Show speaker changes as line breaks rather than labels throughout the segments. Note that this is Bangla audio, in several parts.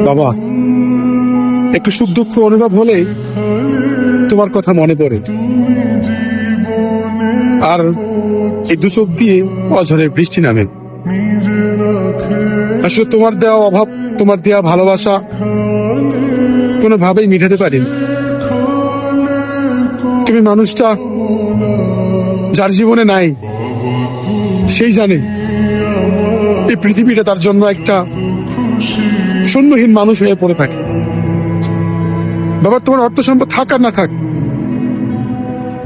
বাবা, একটু সুখ দুঃখ অনুভব হলে তোমার কথা মনে পড়ে, আর এই দু চোখ দিয়ে অঝরের বৃষ্টি নামে। আসলে তোমার দেওয়া অভাব, তোমার দেওয়া ভালোবাসা কোনোভাবেই মিটাতে পারিনি। তুমি মানুষটা যার জীবনে নাই, সেই জানে এই পৃথিবীটা তার জন্য একটা শূন্যহীন মানুষ হয়ে পড়ে থাকে। বাবা, তোমার অর্থ সম্পদ থাক আর না থাক,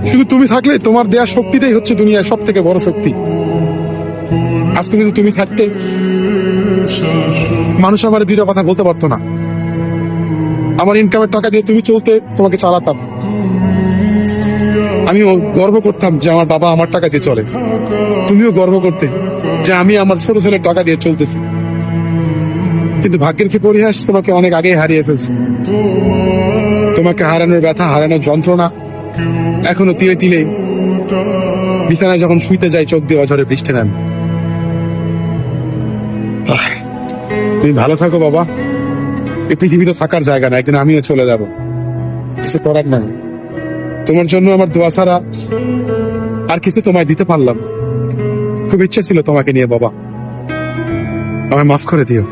শুধু তুমি থাকলে তোমার দেয়া শক্তিটাই হচ্ছে দুনিয়ার সব থেকে বড় শক্তি। আজকে যদি তুমি থাকতে, মানুষ আমার দুইটা কথা বলতে পারতো না। আমার ইনকামের টাকা দিয়ে তুমি চলতে, তোমাকে চালাতাম। আমিও গর্ব করতাম যে আমার বাবা আমার টাকা দিয়ে চলে। তুমিও গর্ব করতে যে আমি আমার ছোট ছেলের টাকা দিয়ে চলতেছি। কিন্তু ভাগ্যের কি পরিহাস, তোমাকে অনেক আগে হারিয়ে ফেলছি। তোমাকে হারানোর ব্যথা, হারানোর যন্ত্রণা এখনো তিলে তিলে বিছানায় যখন শুইতে যাই, চোখ দিয়ে অঝরে বৃষ্টি নামে। তুমি ভালো থাকো বাবা। এই পৃথিবী তো থাকার জায়গা না, একদিন আমিও চলে যাব, কিছু করার নাই। তোমার জন্য আমার দোয়া ছাড়া আর কিছু তোমায় দিতে পারলাম। খুব ইচ্ছে ছিল তোমাকে নিয়ে বাবা, আমায় মাফ করে দিও।